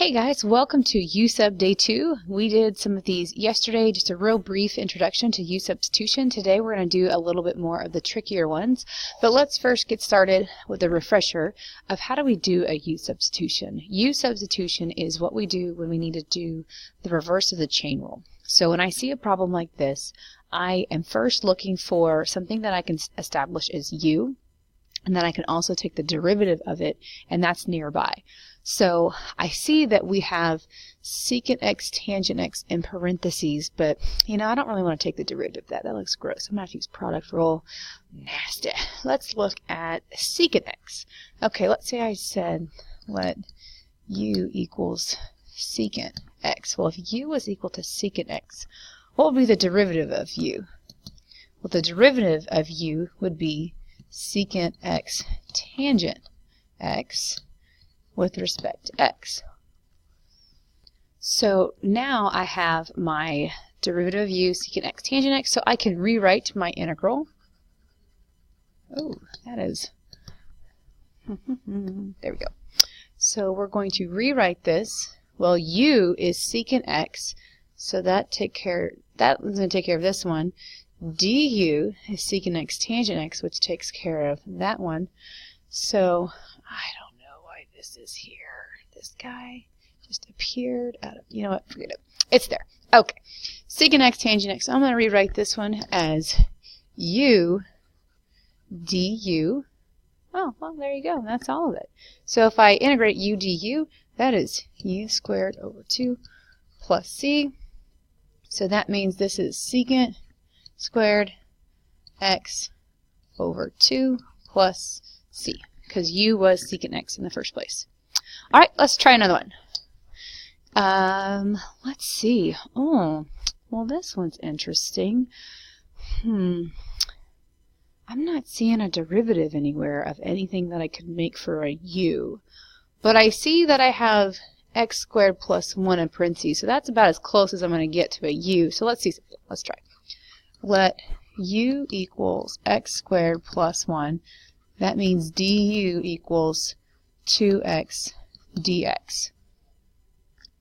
Hey guys, welcome to U-Sub Day 2. We did some of these yesterday, just a real brief introduction to U-substitution. Today we're going to do a little bit more of the trickier ones, but let's first get started with a refresher of how do we do a U-substitution. U-substitution is what we do when we need to do the reverse of the chain rule. So when I see a problem like this, I am first looking for something that I can establish as U, and then I can also take the derivative of it, and that's nearby. So I see that we have secant x tangent x in parentheses, but I don't really want to take the derivative of that. That looks gross. I'm going to have to use product rule. Nasty. Let's look at secant x. Okay, let's say I said let u equals secant x. Well, if u was equal to secant x, what would be the derivative of u? Well, the derivative of u would be secant x tangent x with respect to x. So now I have my derivative of u, secant x tangent x, so I can rewrite my integral. Oh, that is... there we go. So we're going to rewrite this. Well, u is secant x, so that's going to take care of this one. Du is secant x tangent x, which takes care of that one. So I don't know why this is here. This guy just appeared out of, you know what, forget it. It's there. Okay. Secant x tangent x. So I'm going to rewrite this one as u du. Oh, well, there you go. That's all of it. So if I integrate u du, that is u squared over 2 plus c. So that means this is secant squared x over 2 plus c, because u was secant x in the first place. All right, let's try another one. Let's see. Oh, well, this one's interesting. I'm not seeing a derivative anywhere of anything that I could make for a u, but I see that I have x squared plus 1 in parentheses, so that's about as close as I'm going to get to a u. So let's see something. Let's try. Let u equals x squared plus 1. That means du equals 2x dx.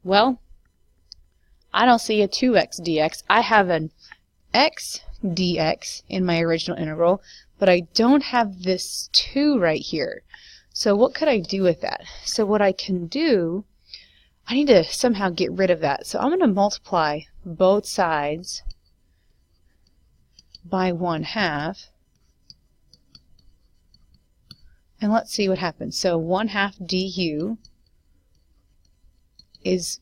Well, I don't see a 2x dx. I have an x dx in my original integral, but I don't have this 2 right here. So what could I do with that? So what I can do, I need to somehow get rid of that. So I'm going to multiply both sides by 1/2. And let's see what happens. So 1/2 du is,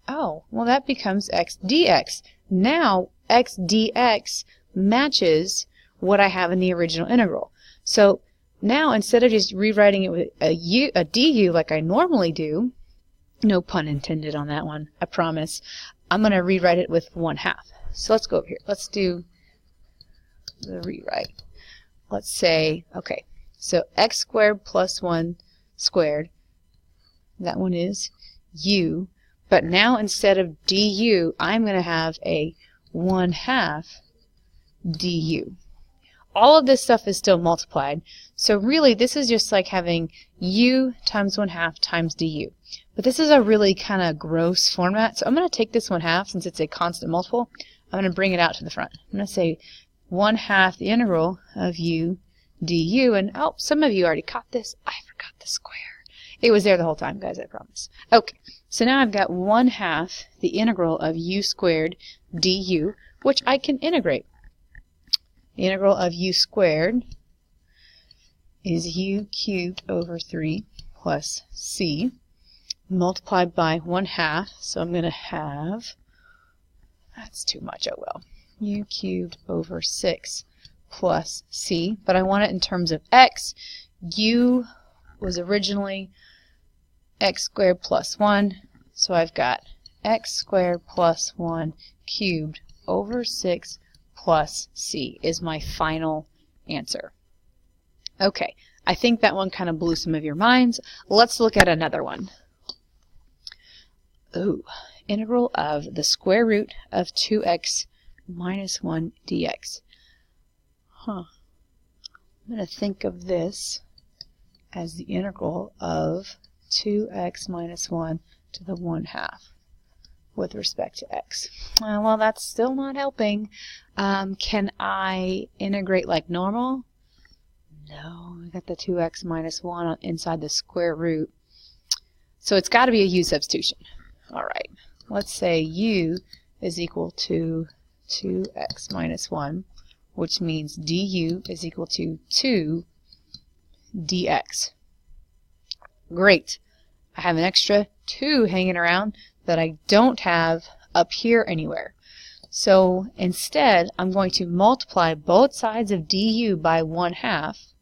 oh, well, that becomes x dx. Now x dx matches what I have in the original integral. So now instead of just rewriting it with a du like I normally do, no pun intended on that one, I promise, I'm going to rewrite it with 1/2. So let's go over here. Let's do the rewrite. Let's say, okay, so x squared plus 1 squared, that one is u, but now instead of du, I'm going to have a 1/2 du. All of this stuff is still multiplied, so really this is just like having u times 1/2 times du. But this is a really kind of gross format, so I'm going to take this 1/2, since it's a constant multiple, I'm going to bring it out to the front. I'm going to say 1/2 the integral of u du, and oh, some of you already caught this. I forgot the square. It was there the whole time, guys, I promise. Okay, so now I've got 1/2 the integral of u squared du, which I can integrate. The integral of u squared is u cubed over 3 plus c multiplied by 1/2, so I'm going to have, that's too much, oh well, u cubed over 6 plus c, but I want it in terms of x. U was originally x squared plus 1, so I've got x squared plus 1 cubed over 6 plus c is my final answer. Okay, I think that one kind of blew some of your minds. Let's look at another one. Ooh, integral of the square root of 2x minus 1 dx. I'm going to think of this as the integral of 2x minus 1 to the 1/2 with respect to x. Well, that's still not helping. Can I integrate like normal? No, I got the 2x minus 1 inside the square root. So it's got to be a u substitution. All right, let's say u is equal to 2x minus 1, which means du is equal to 2 dx. Great. I have an extra 2 hanging around that I don't have up here anywhere. So instead, I'm going to multiply both sides of du by 1/2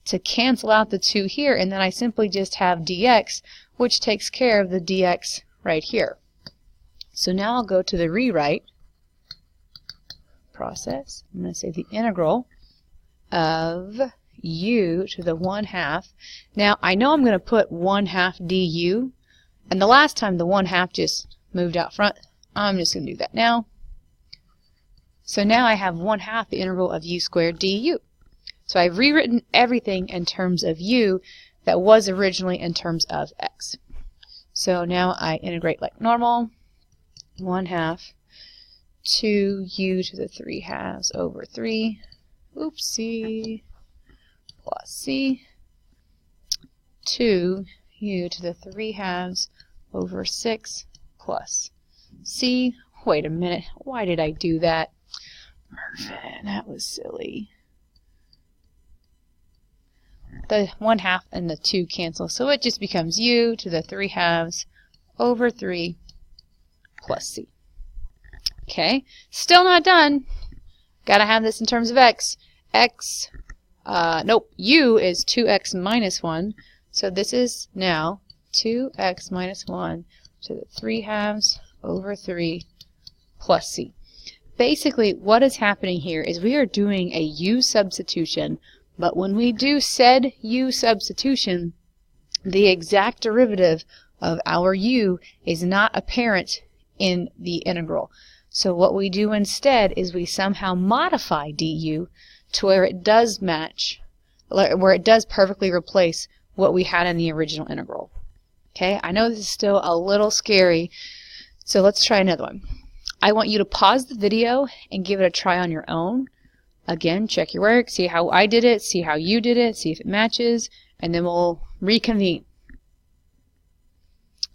to cancel out the 2 here, and then I simply just have dx, which takes care of the dx right here. So now I'll go to the rewrite process. I'm going to say the integral of u to the 1/2. Now I know I'm going to put 1/2 du, and the last time the 1/2 just moved out front. I'm just going to do that now. So now I have 1/2 the integral of u squared du. So I've rewritten everything in terms of u that was originally in terms of x. So now I integrate like normal. 1/2 2u to the 3/2 over 3, oopsie, plus c, 2u to the 3/2 over 6 plus c. Wait a minute, why did I do that? Mervin, that was silly. The 1/2 and the 2 cancel, so it just becomes u to the 3/2 over 3 plus c. Okay, still not done. Gotta have this in terms of x. Nope, u is 2x minus 1, so this is now 2x minus 1 to the 3/2 over 3 plus c. Basically, what is happening here is we are doing a u substitution, but when we do said u substitution, the exact derivative of our u is not apparent in the integral. So what we do instead is we somehow modify du to where it does match, where it does perfectly replace what we had in the original integral. Okay, I know this is still a little scary, so let's try another one. I want you to pause the video and give it a try on your own. Again, check your work, see how I did it, see how you did it, see if it matches, and then we'll reconvene.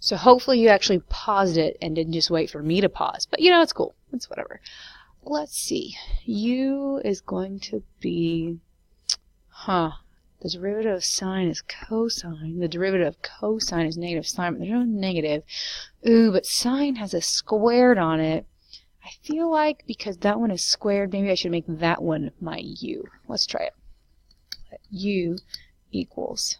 So hopefully you actually paused it and didn't just wait for me to pause. But you know, it's cool. It's whatever. Let's see. U is going to be, the derivative of sine is cosine. The derivative of cosine is negative sine, but there's no negative. Ooh, but sine has a squared on it. I feel like because that one is squared, maybe I should make that one my u. Let's try it. U equals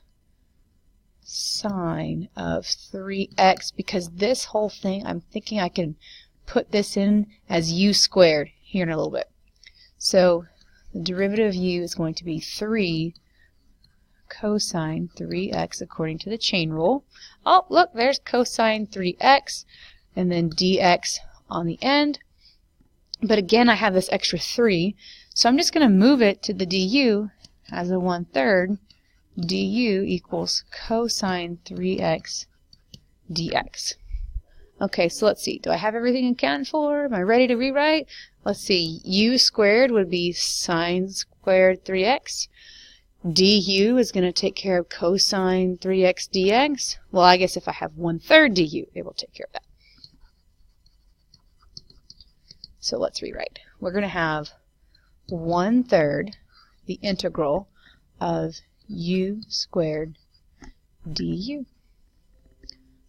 sine of 3x, because this whole thing, I'm thinking I can put this in as u squared here in a little bit. So the derivative of u is going to be 3 cosine 3x according to the chain rule. Oh, look, there's cosine 3x, and then dx on the end. But again, I have this extra 3, so I'm just going to move it to the du as a 1/3. du equals cosine 3x dx. Okay, so let's see. Do I have everything accounted for? Am I ready to rewrite? Let's see. U squared would be sine squared 3x. du is going to take care of cosine 3x dx. Well, I guess if I have 1/3 du, it will take care of that. So let's rewrite. We're going to have 1/3 the integral of u squared du.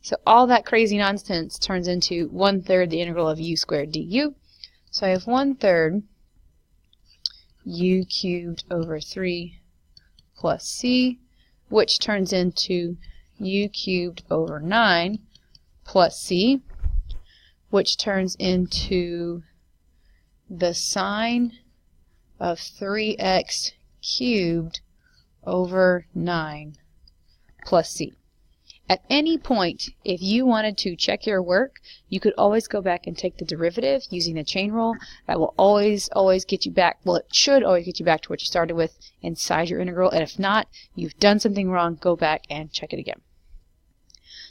So all that crazy nonsense turns into 1/3 the integral of u squared du. So I have 1/3 u cubed over 3 plus c, which turns into u cubed over 9 plus c, which turns into the sine of 3x cubed over 9 plus c. At any point, if you wanted to check your work, you could always go back and take the derivative using the chain rule. That will always get you back, well, it should always get you back to what you started with inside your integral, and if not, you've done something wrong, go back and check it again.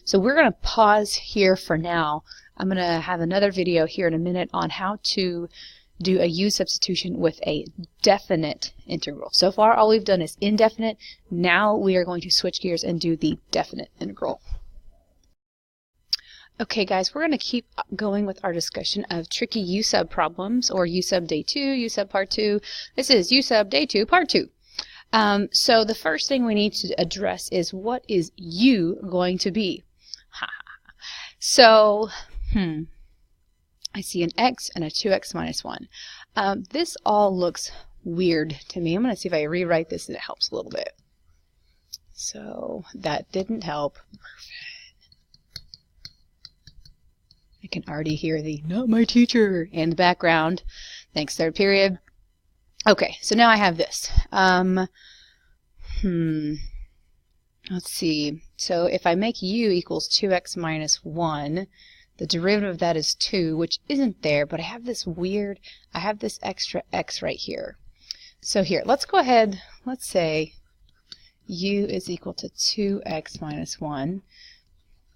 So we're going to pause here for now. I'm going to have another video here in a minute on how to do a u substitution with a definite integral. So far all we've done is indefinite. Now we are going to switch gears and do the definite integral. Okay guys, we're going to keep going with our discussion of tricky u sub problems, or u sub day 2, u sub part 2. This is u sub day 2 part 2. So the first thing we need to address is, what is u going to be? So, I see an x and a 2x minus 1. This all looks weird to me. I'm going to see if I rewrite this and it helps a little bit. So that didn't help. I can already hear the "not my teacher" in the background. Thanks, third period. Okay, so now I have this. Let's see. So if I make u equals 2x minus 1, the derivative of that is 2, which isn't there, but I have this extra x right here. So here, let's go ahead, let's say u is equal to 2x minus 1.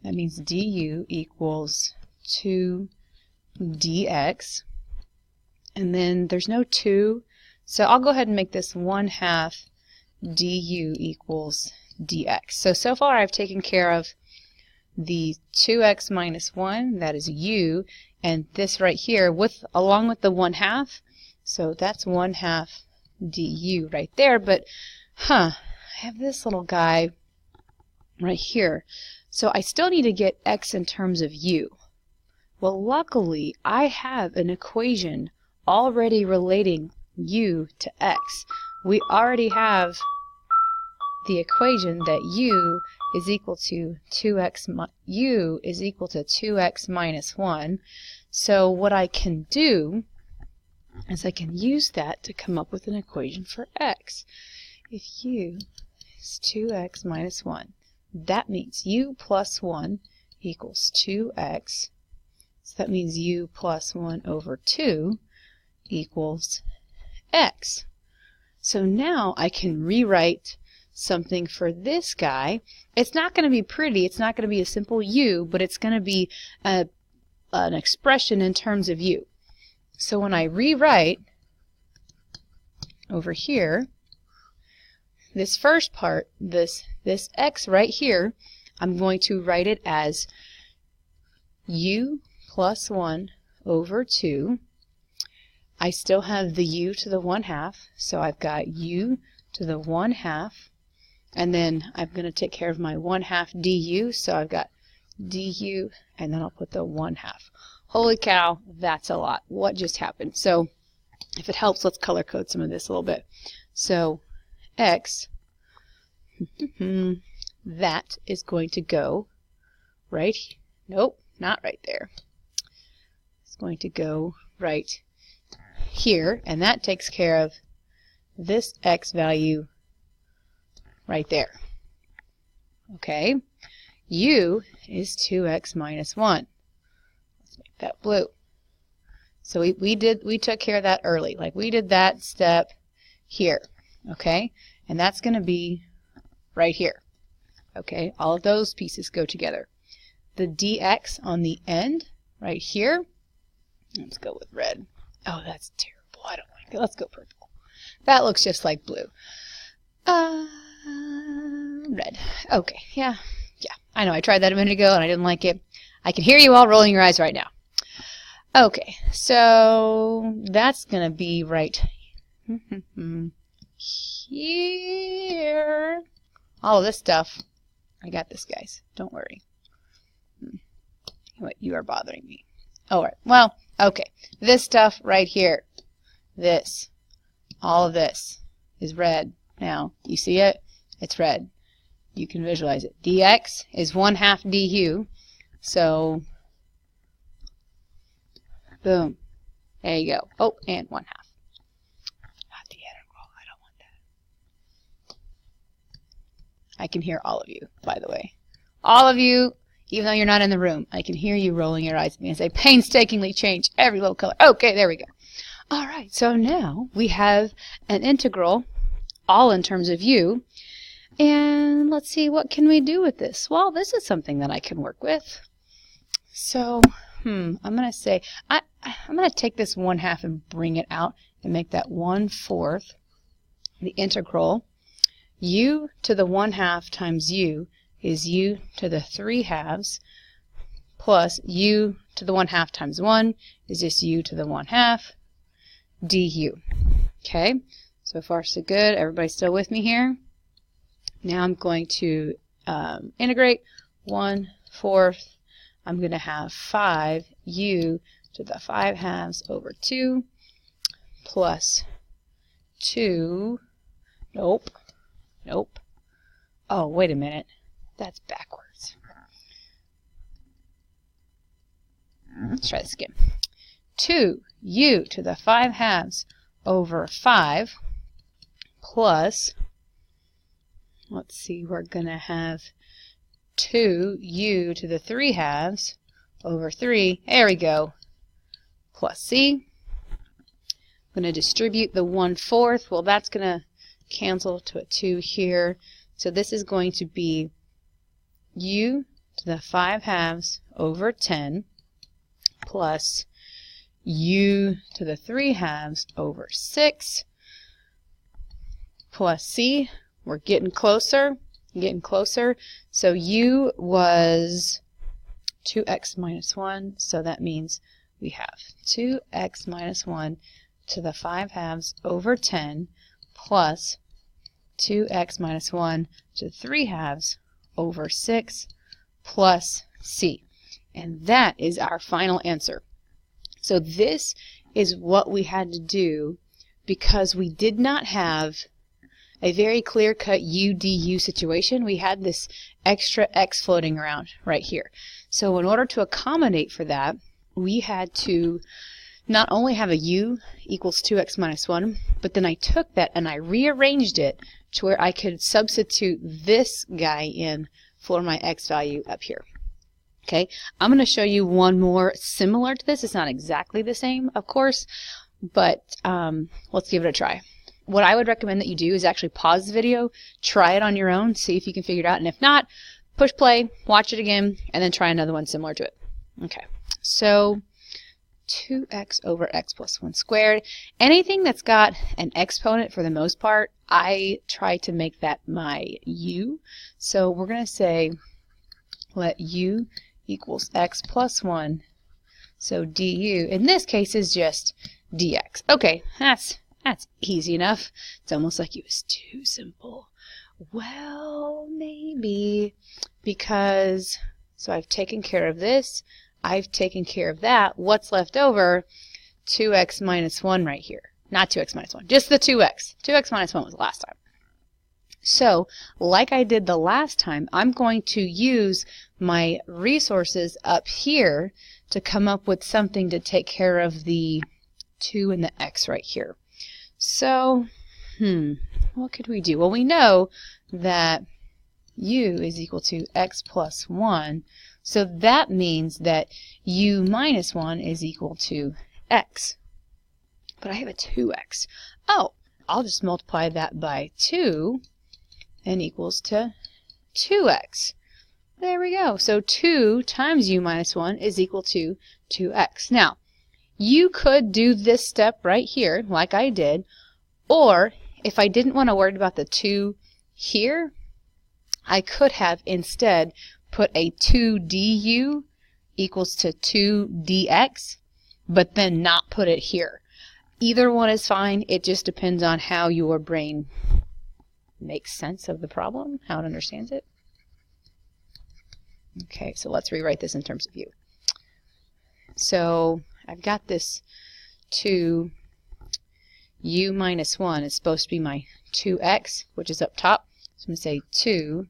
That means du equals 2 dx. And then there's no 2, so I'll go ahead and make this 1/2 du equals dx. So far I've taken care of the 2x minus 1, that is u, and this right here along with the 1/2, so that's 1/2 du right there. But I have this little guy right here, so I still need to get x in terms of u. Well, luckily I have an equation already relating u to x. We already have the equation that u is equal to 2x minus 1. So what I can do is I can use that to come up with an equation for x. If u is 2x minus 1, that means u plus 1 equals 2x. So that means u plus 1 over 2 equals x. So now I can rewrite something for this guy. It's not going to be pretty, it's not going to be a simple u, but it's going to be an expression in terms of u. So when I rewrite over here, this first part, this x right here, I'm going to write it as u plus 1 over 2. I still have the u to the 1/2, so I've got u to the 1/2, and then I'm going to take care of my 1/2 du, so I've got du, and then I'll put the 1/2. Holy cow, that's a lot. What just happened? So if it helps, let's color code some of this a little bit. So x, that is going to go right, nope, not right there. It's going to go right here, and that takes care of this x value right there. Okay, u is 2x minus 1. Let's make that blue. So we took care of that early. Like, we did that step here. Okay, and that's going to be right here. Okay, all of those pieces go together. The dx on the end right here, let's go with red. Oh, that's terrible. I don't like it. Let's go purple. That looks just like blue. Red. Okay, yeah. I know I tried that a minute ago and I didn't like it. I can hear you all rolling your eyes right now. Okay, so that's going to be right here. All of this stuff. I got this, guys. Don't worry. What, you are bothering me. All right. Well, okay. This stuff right here. This. All of this is red. Now, you see it? It's red. You can visualize it. dx is 1/2 du. So, boom. There you go. Oh, and 1/2. Not the integral. I don't want that. I can hear all of you, by the way. All of you, even though you're not in the room, I can hear you rolling your eyes at me as I painstakingly change every little color. Okay, there we go. All right, so now we have an integral, all in terms of u. And let's see, what can we do with this? Well, this is something that I can work with. So, I'm going to say, I'm going to take this 1/2 and bring it out and make that 1/4. The integral u to the 1/2 times u is u to the 3/2 plus u to the 1/2 times 1 is just u to the 1/2 du. Okay, so far so good. Everybody still with me here? Now I'm going to integrate 1/4. I'm going to have 5u to the 5/2 over 2 plus 2. Nope. Oh, wait a minute. That's backwards. Let's try this again. 2u to the 5/2 over 5 plus, let's see, we're going to have 2u to the 3/2 over 3. There we go. Plus c. I'm going to distribute the 1/4. Well, that's going to cancel to a 2 here. So this is going to be u to the 5/2 over 10 plus u to the 3/2 over 6 plus c. We're getting closer. So u was 2x minus 1. So that means we have 2x minus 1 to the 5/2 over 10 plus 2x minus 1 to the 3/2 over 6 plus c. And that is our final answer. So this is what we had to do because we did not have a very clear-cut u du situation. We had this extra x floating around right here. So in order to accommodate for that, we had to not only have a u equals 2x minus 1, but then I took that and I rearranged it to where I could substitute this guy in for my x value up here. Okay, I'm going to show you one more similar to this. It's not exactly the same, of course, but let's give it a try. What I would recommend that you do is actually pause the video, try it on your own, see if you can figure it out, and if not, push play, watch it again, and then try another one similar to it. Okay, so 2x over x plus 1 squared. Anything that's got an exponent, for the most part, I try to make that my u. So we're going to say let u equals x plus 1. So du, in this case, is just dx. Okay, that's easy enough. It's almost like it was too simple. Well, maybe, because, so I've taken care of this, I've taken care of that. What's left over? 2x minus 1 right here. Not 2x minus 1, just the 2x. 2x minus 1 was last time. So, like I did the last time, I'm going to use my resources up here to come up with something to take care of the 2 and the x right here. So, what could we do? Well, we know that u is equal to x plus 1, so that means that u minus 1 is equal to x. But I have a 2x. Oh, I'll just multiply that by 2 and equals to 2x. There we go. So 2 times u minus 1 is equal to 2x. Now, you could do this step right here, like I did, or if I didn't want to worry about the 2 here, I could have instead put a 2 du equals to 2 dx, but then not put it here. Either one is fine. It just depends on how your brain makes sense of the problem, how it understands it. Okay, so let's rewrite this in terms of u. So I've got this 2 u minus 1 is supposed to be my 2x, which is up top. So I'm going to say 2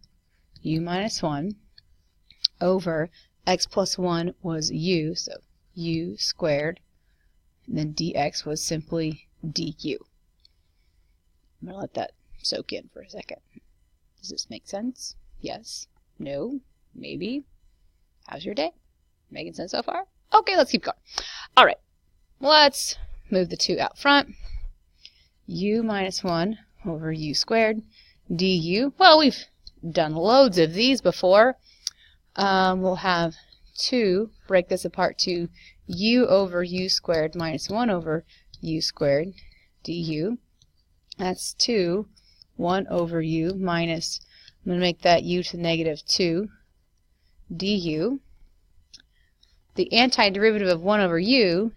u minus 1 over x plus 1 was u, so u squared, and then dx was simply du. I'm going to let that soak in for a second. Does this make sense? Yes? No? Maybe? How's your day? Making sense so far? Okay, let's keep going. All right, let's move the 2 out front. U minus 1 over u squared du. Well, we've done loads of these before. We'll have 2, break this apart to u over u squared minus 1 over u squared du. That's 2, 1 over u minus, I'm going to make that u to the negative 2 du. The antiderivative of 1 over u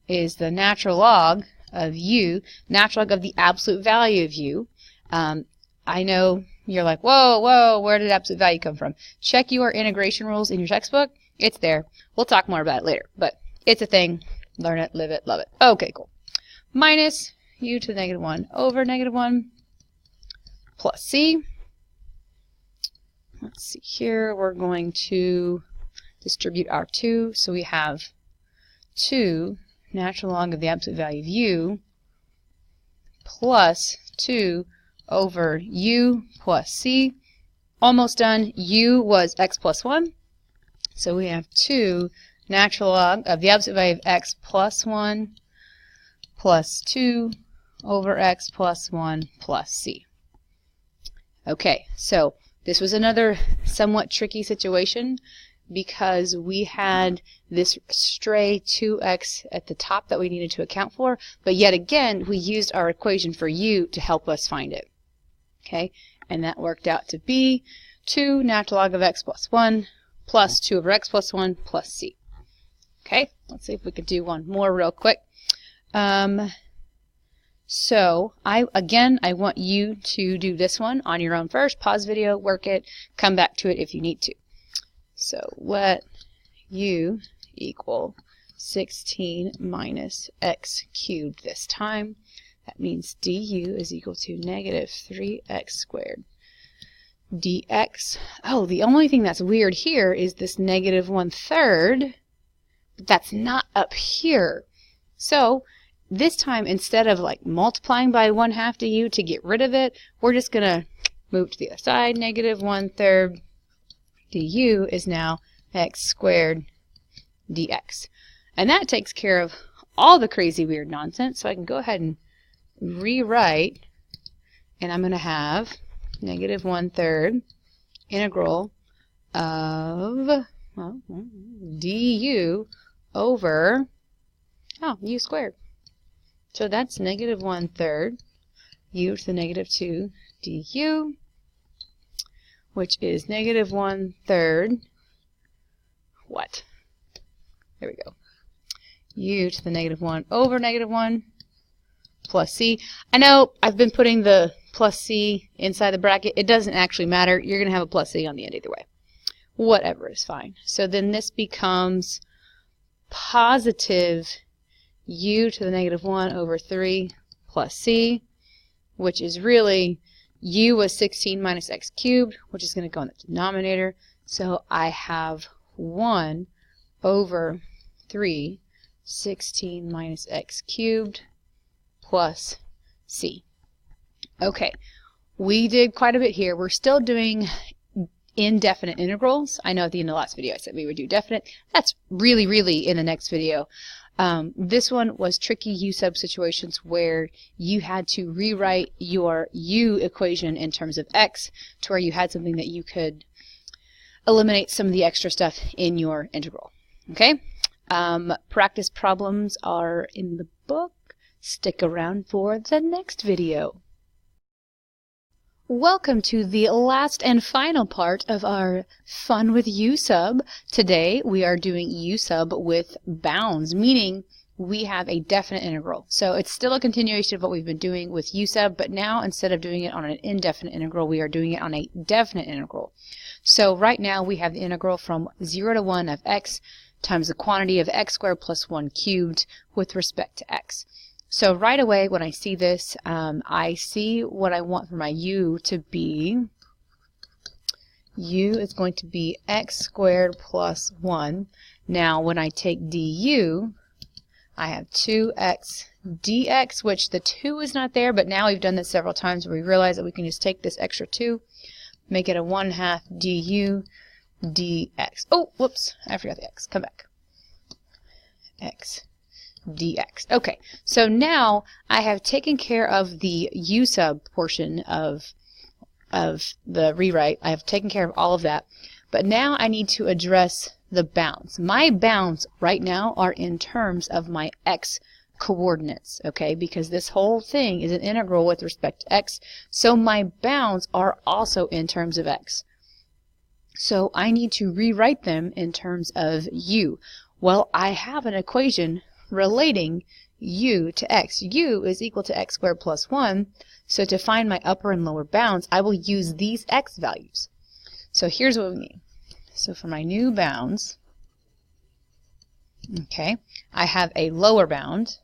is the natural log of u, natural log of the absolute value of u. I know you're like, whoa, where did absolute value come from? Check your integration rules in your textbook. It's there. We'll talk more about it later, but it's a thing. Learn it, live it, love it. Okay, cool. Minus u to the negative 1 over negative 1 plus c. Let's see here. We're going to distribute our 2. So we have 2 natural log of the absolute value of u plus 2 over u plus c. Almost done. U was x plus 1. So we have 2 natural log of the absolute value of x plus 1 plus 2 over x plus 1 plus c. Okay, so this was another somewhat tricky situation because we had this stray 2x at the top that we needed to account for, but yet again we used our equation for u to help us find it. Okay, and that worked out to be 2 natural log of x plus 1 plus 2 over x plus 1 plus c. Okay, let's see if we could do one more real quick. So I want you to do this one on your own first. Pause video, work it, come back to it if you need to. So let u equal 16 minus x cubed this time. That means du is equal to negative 3x squared dx. Oh, the only thing that's weird here is this negative 1/3, but that's not up here. So this time, instead of like multiplying by 1/2 du to get rid of it, we're just going to move to the other side. Negative 1/3 du is now x squared dx. And that takes care of all the crazy weird nonsense. So I can go ahead and rewrite, and I'm going to have negative 1/3 integral of du over u squared. So that's negative 1/3 u to the negative 2 du, which is negative 1/3 what? There we go. U to the negative 1 over negative 1 plus c. I know I've been putting the plus c inside the bracket. It doesn't actually matter. You're going to have a plus c on the end either way. Whatever is fine. So then this becomes positive u to the negative 1 over 3 plus c, which is really u was 16 minus x cubed, which is going to go in the denominator. So I have 1 over 3, 16 minus x cubed plus c. Okay, we did quite a bit here. We're still doing indefinite integrals. I know at the end of the last video I said we would do definite. That's really in the next video. This one was tricky u sub situations where you had to rewrite your u equation in terms of x to where you had something that you could eliminate some of the extra stuff in your integral. Okay? Practice problems are in the book. Stick around for the next video. Welcome to the last and final part of our fun with u sub. Today we are doing u sub with bounds, meaning we have a definite integral. So it's still a continuation of what we've been doing with u sub, but now instead of doing it on an indefinite integral, we are doing it on a definite integral. So right now we have the integral from 0 to 1 of x times the quantity of x squared plus 1 cubed with respect to x. So right away when I see this, I see what I want for my u to be. U is going to be x squared plus 1. Now when I take du, I have 2x dx, which the 2 is not there, but now we've done this several times where we realize that we can just take this extra 2, make it a 1/2 du dx. Oh, whoops, I forgot the x. Come back. X dx. Okay, so now I have taken care of the u sub portion of of the rewrite. I have taken care of all of that. But now I need to address the bounds. My bounds right now are in terms of my x coordinates, okay? Because this whole thing is an integral with respect to x, so my bounds are also in terms of x. So I need to rewrite them in terms of u. Well, I have an equation relating u to x. U is equal to x squared plus 1, so to find my upper and lower bounds, I will use these x values. So here's what we need. So for my new bounds, okay, I have a lower bound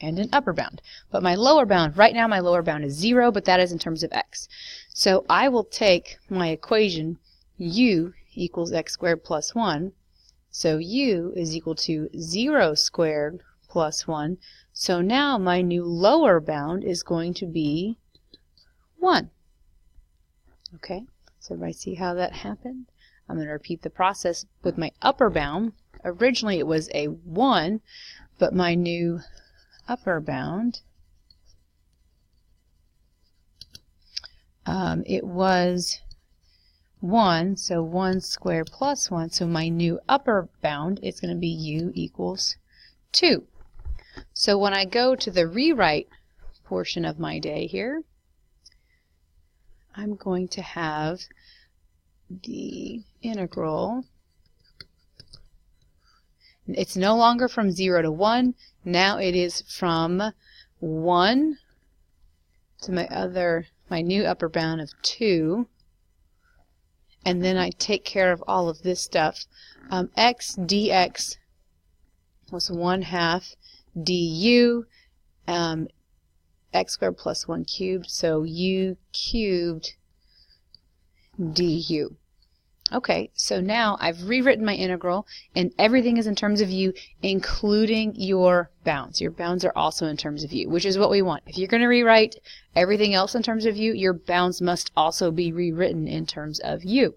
and an upper bound. But my lower bound, right now my lower bound is 0, but that is in terms of x. So I will take my equation u equals x squared plus 1. So u is equal to 0 squared plus 1. So now my new lower bound is going to be 1. Okay, so everybody see how that happened? I'm going to repeat the process with my upper bound. Originally it was a 1, but my new upper bound, it was 1, so 1 squared plus 1, so my new upper bound is going to be u equals 2. So when I go to the rewrite portion of my day here, I'm going to have the integral. It's no longer from 0 to 1. Now it is from 1 to my new upper bound of 2. And then I take care of all of this stuff. X dx was 1/2 du, x squared plus 1 cubed, so u cubed du. Okay, so now I've rewritten my integral, and everything is in terms of u, including your bounds. Your bounds are also in terms of u, which is what we want. If you're going to rewrite everything else in terms of u, your bounds must also be rewritten in terms of u.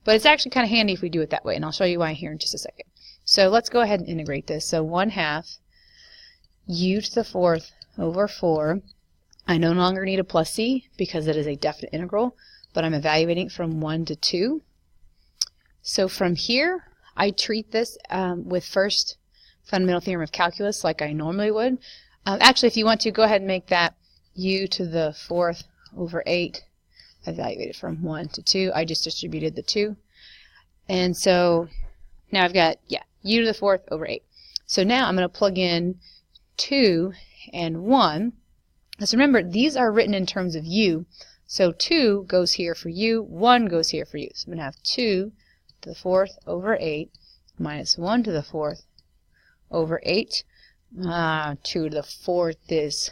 But it's actually kind of handy if we do it that way, and I'll show you why here in just a second. So let's go ahead and integrate this. So 1/2 u to the 4th over 4. I no longer need a plus c because it is a definite integral, but I'm evaluating from 1 to 2. So from here, I treat this with first fundamental theorem of calculus like I normally would. Actually, if you want to, go ahead and make that u to the 4th over 8. Evaluated from 1 to 2. I just distributed the 2. And so now I've got, u to the 4th over 8. So now I'm going to plug in 2 and 1. Let's remember, these are written in terms of u. So 2 goes here for u, 1 goes here for u. So I'm going to have 2 to the 4th over 8 minus 1 to the 4th over 8. 2 to the 4th is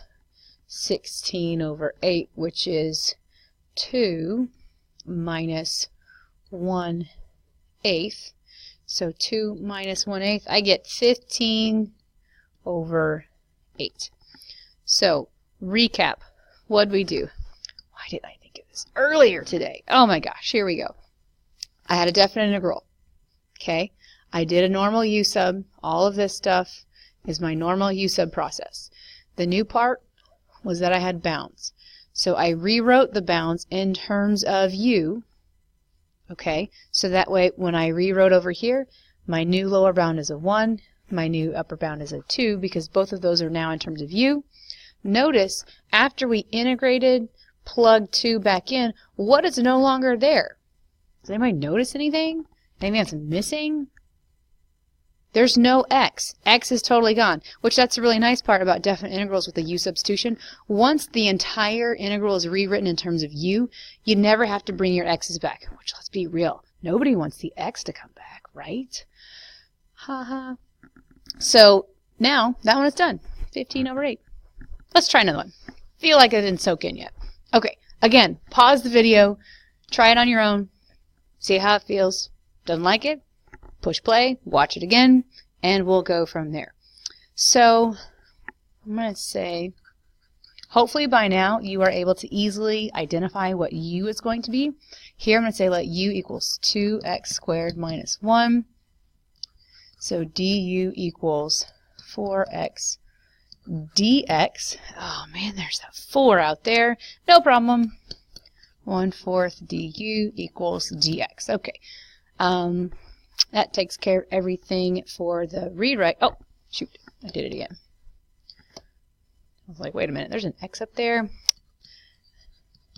16 over 8, which is 2 minus 1/8. So 2 minus 1/8, I get 15 over 8. So recap, what'd we do? Why didn't I think of this earlier today? Oh my gosh, here we go. I had a definite integral. Okay, I did a normal u sub. All of this stuff is my normal u sub process. The new part was that I had bounds. So I rewrote the bounds in terms of u. Okay, so that way when I rewrote over here, my new lower bound is a 1, my new upper bound is a 2, because both of those are now in terms of u. Notice, after we integrated, plugged 2 back in, what is no longer there? Does anybody notice anything? Anything that's missing? There's no x. X is totally gone, which that's the really nice part about definite integrals with the u substitution. Once the entire integral is rewritten in terms of u, you never have to bring your x's back, which, let's be real, nobody wants the x to come back, right? Haha. So now that one is done. 15 over 8. Let's try another one. Feel like it didn't soak in yet. Okay, again, pause the video, try it on your own, see how it feels. Doesn't like it? Push play, watch it again, and we'll go from there. So I'm going to say, hopefully by now you are able to easily identify what u is going to be. Here I'm going to say let u equals 2x squared minus 1. So du equals 4x dx. Oh man, there's a 4 out there. No problem. 1/4 du equals dx. Okay. That takes care of everything for the rewrite. Oh, shoot. I did it again. I was like, wait a minute. There's an x up there.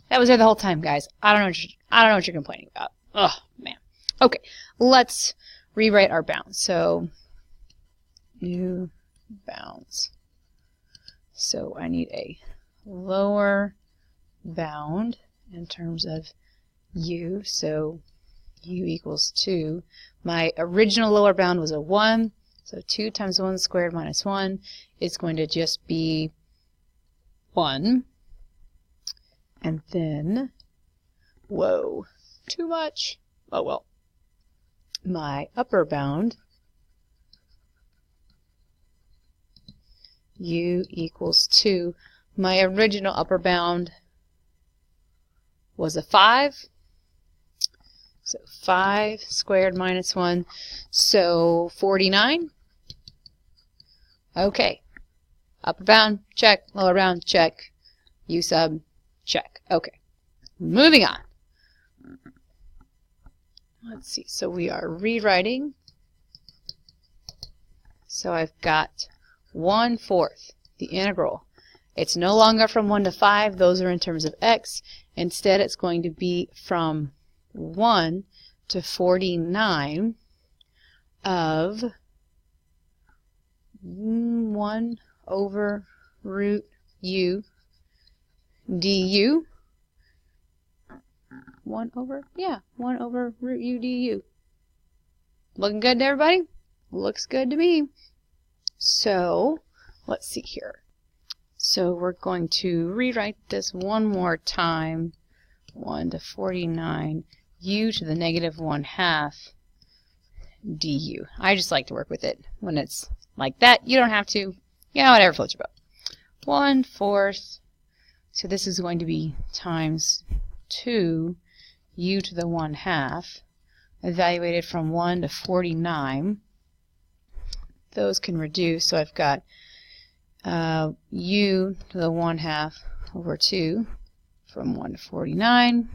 That was there the whole time, guys. I don't know what you're complaining about. Oh, man. Okay. Let's rewrite our bounds. So, new bounds. So I need a lower bound in terms of u. So u equals 2. My original lower bound was a 1. So 2 times 1 squared minus 1 is going to just be 1. And then, whoa, too much. Oh well. My upper bound, u equals 2. My original upper bound was a 5. So 5 squared minus 1. So 49. Okay. Upper bound, check. Lower bound, check. U sub, check. Okay. Moving on. Let's see. So we are rewriting. So I've got 1/4, the integral. It's no longer from 1 to 5. Those are in terms of x. Instead, it's going to be from 1 to 49 of 1 over root u du. 1 over root u du. Looking good to everybody? Looks good to me. So, let's see here. So we're going to rewrite this one more time. 1 to 49 u to the negative 1/2 du. I just like to work with it when it's like that. You don't have to. You know, whatever floats your boat. 1/4. So this is going to be times 2 u to the 1/2, evaluated from 1 to 49. Those can reduce, so I've got u to the 1/2 over 2 from 1 to 49.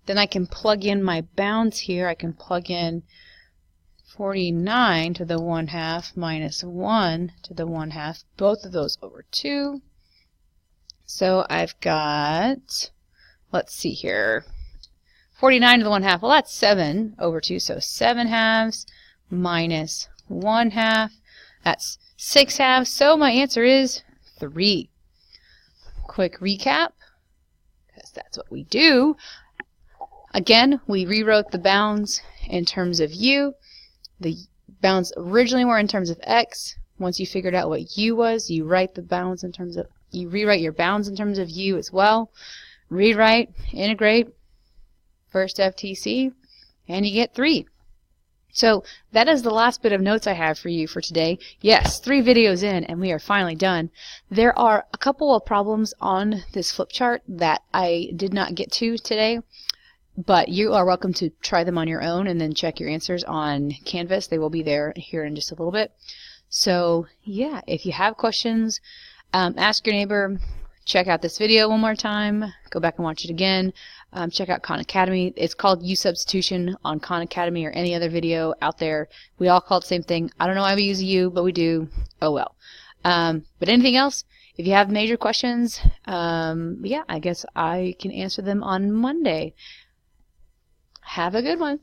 Then I can plug in my bounds here. I can plug in 49 to the 1/2 minus 1 to the 1/2, both of those over 2. So I've got, let's see here, 49 to the 1/2. Well, that's 7 over 2, so 7/2 minus 1/2. That's 6/2. So my answer is 3. Quick recap, because that's what we do. Again, we rewrote the bounds in terms of u. The bounds originally were in terms of x. Once you figured out what u was, you rewrite your bounds in terms of u as well. Rewrite, integrate, first FTC, and you get 3. So that is the last bit of notes I have for you for today. Yes, 3 videos in and we are finally done. There are a couple of problems on this flip chart that I did not get to today, but you are welcome to try them on your own and then check your answers on Canvas. They will be there here in just a little bit. So yeah, if you have questions, ask your neighbor, check out this video one more time, go back and watch it again. Check out Khan Academy. It's called U Substitution on Khan Academy or any other video out there. We all call it the same thing. I don't know why we use U, but we do. Oh well. But anything else? If you have major questions, yeah, I guess I can answer them on Monday. Have a good one.